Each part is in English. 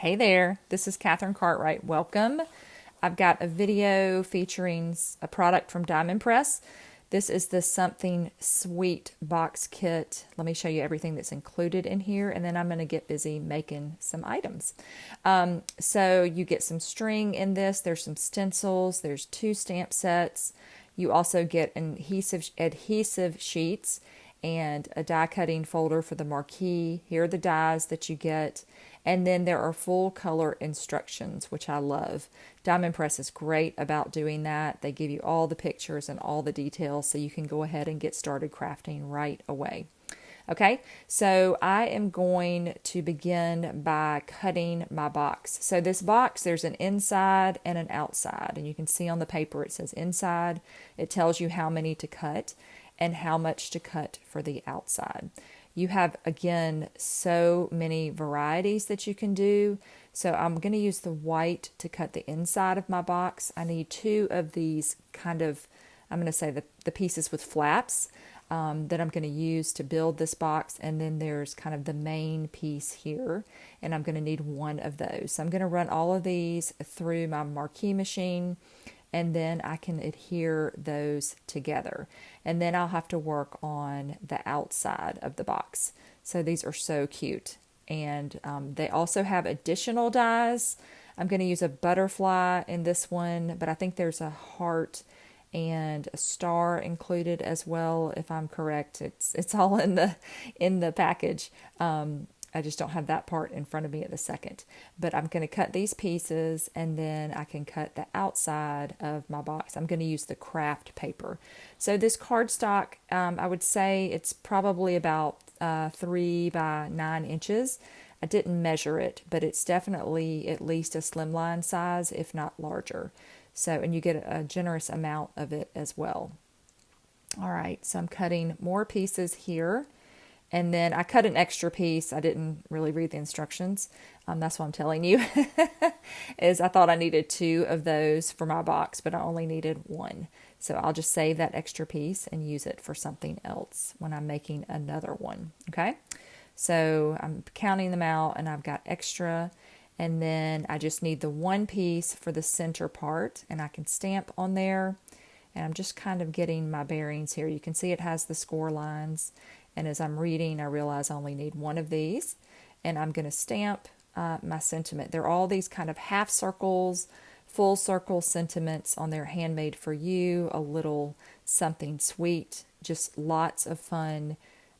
Hey there, this is Katherine Cartwright. Welcome. I've got a video featuring a product from Diamond Press. This is the Something Sweet box kit. Let me show you everything that's included in here, and then I'm going to get busy making some items. So you get some string in this. There's some stencils. There's 2 stamp sets. You also get adhesive sheets and a die cutting folder for the marquee. Here are the dies that you get. And then there are full color instructions, which I love. Diamond Press is great about doing that. They give you all the pictures and all the details so you can go ahead and get started crafting right away. Okay, so I am going to begin by cutting my box. So this box, there's an inside and an outside, and you can see on the paper it says inside. It tells you how many to cut and how much to cut for the outside. You have, again, so many varieties that you can do. So I'm going to use the white to cut the inside of my box. I need 2 of these kind of, I'm going to say the pieces with flaps that I'm going to use to build this box. And then there's kind of the main piece here, and I'm going to need 1 of those. So I'm going to run all of these through my marquee machine, and then I can adhere those together. And then I'll have to work on the outside of the box. So these are so cute. And they also have additional dies. I'm going to use a butterfly in this one, but I think there's a heart and a star included as well, if I'm correct. It's all in the package. I just don't have that part in front of me at the second. But I'm going to cut these pieces, and then I can cut the outside of my box. I'm going to use the craft paper. So this cardstock, I would say it's probably about 3 by 9 inches. I didn't measure it, but it's definitely at least a slimline size, if not larger. So, and you get a generous amount of it as well. All right, so I'm cutting more pieces here. And then I cut an extra piece. I didn't really read the instructions. That's what I'm telling you. Is I thought I needed 2 of those for my box, but I only needed 1. So I'll just save that extra piece and use it for something else when I'm making another one. Okay. So I'm counting them out, and I've got extra. And then I just need the 1 piece for the center part, and I can stamp on there. And I'm just kind of getting my bearings here. You can see it has the score lines. And as I'm reading, I realize I only need 1 of these. And I'm going to stamp my sentiment. They're all these kind of half circles, full circle sentiments on there, handmade for you, a little something sweet, just lots of fun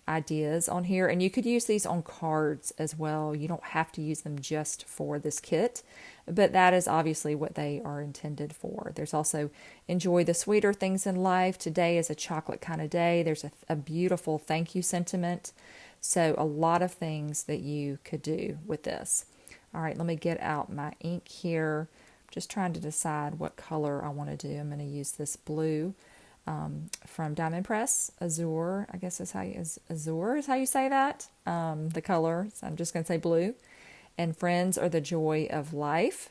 ideas on here. And you could use these on cards as well. You don't have to use them just for this kit, but that is obviously what they are intended for. There's also enjoy the sweeter things in life. Today is a chocolate kind of day. There's a beautiful thank you sentiment. So a lot of things that you could do with this. All right, let me get out my ink here. I'm just trying to decide what color I want to do. I'm going to use this blue from Diamond Press, Azure, I guess Azure is how you say that, the color. So I'm just going to say blue. And friends are the joy of life.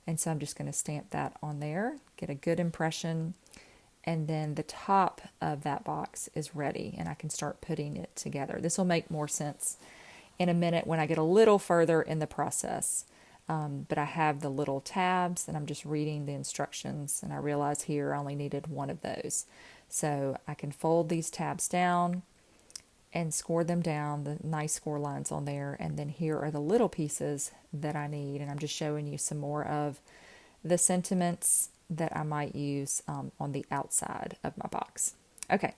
And so I'm just going to stamp that on there, get a good impression. And then the top of that box is ready, and I can start putting it together. This will make more sense in a minute when I get a little further in the process. But I have the little tabs, and I'm just reading the instructions, and I realize here I only needed 1 of those. So I can fold these tabs down and score them down, the nice score lines on there, and then here are the little pieces that I need, and I'm just showing you some more of the sentiments that I might use on the outside of my box. Okay,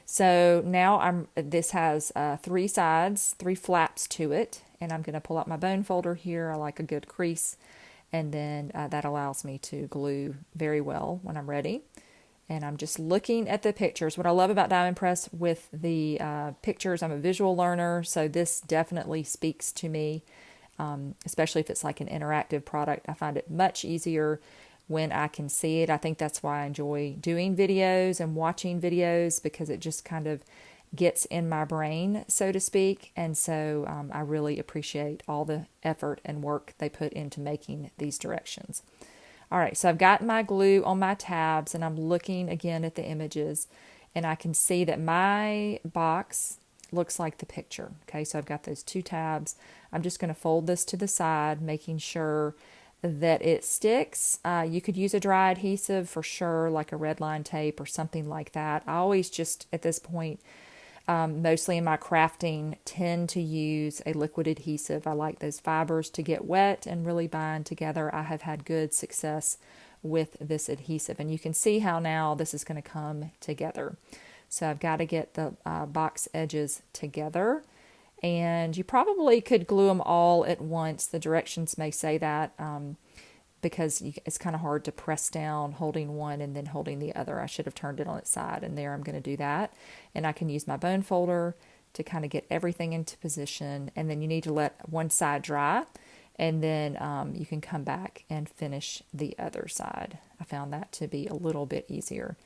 so now this has 3 sides, 3 flaps to it, and I'm going to pull out my bone folder here. I like a good crease, and then that allows me to glue very well when I'm ready. And I'm just looking at the pictures. What I love about Diamond Press with the pictures, I'm a visual learner, so this definitely speaks to me, especially if it's like an interactive product. I find it much easier when I can see it. I think that's why I enjoy doing videos and watching videos, because it just kind of gets in my brain, so to speak. And so I really appreciate all the effort and work they put into making these directions. All right, so I've got my glue on my tabs, and I'm looking again at the images, and I can see that my box looks like the picture. Okay, so I've got those 2 tabs. I'm just going to fold this to the side, making sure that it sticks. You could use a dry adhesive for sure, like a red line tape or something like that. I always just, at this point, mostly in my crafting, tend to use a liquid adhesive. I like those fibers to get wet and really bind together. I have had good success with this adhesive, and you can see how now this is going to come together. So I've got to get the box edges together, and you probably could glue them all at once. The directions may say that because it's kind of hard to press down holding one and then holding the other. I should have turned it on its side, and there I'm going to do that. And I can use my bone folder to kind of get everything into position, and then you need to let one side dry, and then you can come back and finish the other side. I found that to be a little bit easier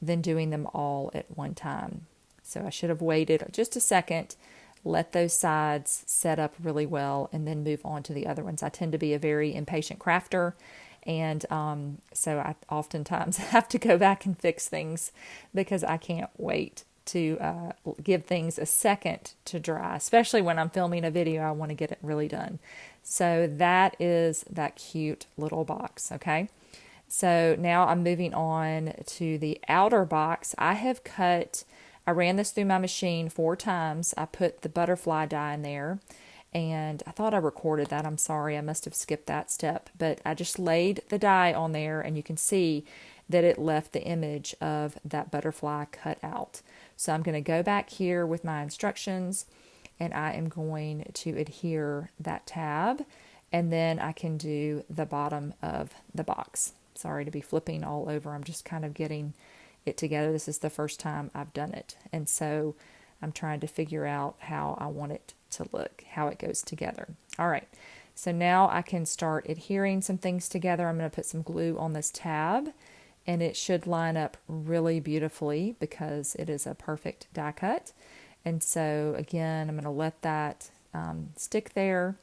than doing them all at one time. So I should have waited just a second, let those sides set up really well, and then move on to the other ones. I tend to be a very impatient crafter, and so I oftentimes have to go back and fix things because I can't wait to give things a second to dry, especially when I'm filming a video. I want to get it really done. So that is that cute little box, okay? So now I'm moving on to the outer box. I ran this through my machine 4 times. I put the butterfly die in there, and I thought I recorded that. I'm sorry, I must have skipped that step, but I just laid the die on there, and you can see that it left the image of that butterfly cut out. So I'm going to go back here with my instructions, and I am going to adhere that tab, and then I can do the bottom of the box. Sorry to be flipping all over. I'm just kind of getting it together. This is the first time I've done it, and so I'm trying to figure out how I want it to look, how it goes together. All right, so now I can start adhering some things together. I'm going to put some glue on this tab, and it should line up really beautifully because it is a perfect die cut. And so again, I'm going to let that stick there,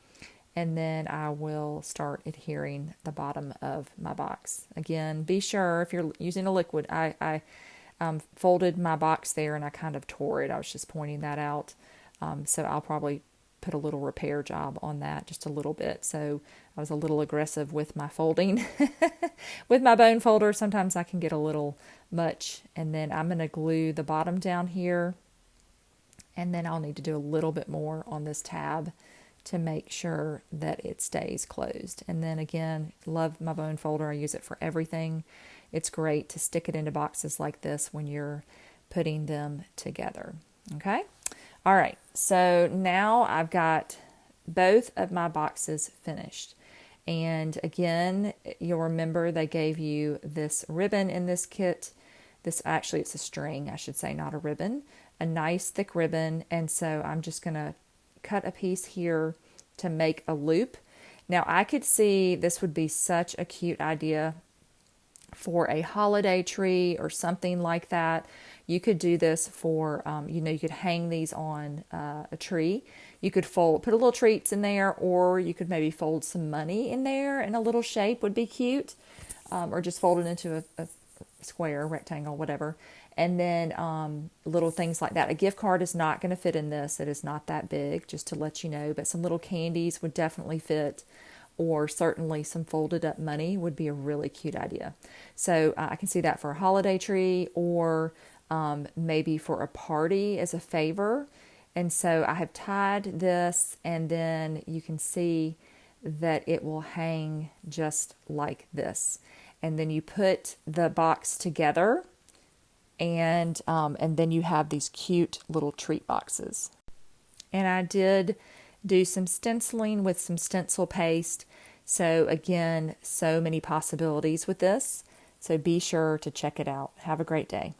and then I will start adhering the bottom of my box. Again, be sure if you're using a liquid, I folded my box there and I kind of tore it. I was just pointing that out. So I'll probably put a little repair job on that, just a little bit. So I was a little aggressive with my folding. With my bone folder, sometimes I can get a little much. And then I'm going to glue the bottom down here. And then I'll need to do a little bit more on this tab to make sure that it stays closed. And then again, love my bone folder. I use it for everything. It's great to stick it into boxes like this when you're putting them together. Okay? All right, so now I've got both of my boxes finished. And again, you'll remember they gave you this ribbon in this kit. It's a string, I should say, not a ribbon. A nice thick ribbon. And so I'm just going to cut a piece here to make a loop. Now I could see this would be such a cute idea for a holiday tree or something like that. You could do this for, you could hang these on a tree. You could put a little treats in there, or you could maybe fold some money in there, and a little shape would be cute. Or just fold it into a square, rectangle, whatever. And then little things like that. A gift card is not going to fit in this. It is not that big, just to let you know. But some little candies would definitely fit. Or certainly some folded up money would be a really cute idea. So I can see that for a holiday tree, or maybe for a party as a favor. And so I have tied this, and then you can see that it will hang just like this. And then you put the box together, and then you have these cute little treat boxes. And I did do some stenciling with some stencil paste. So again, so many possibilities with this. So be sure to check it out. Have a great day.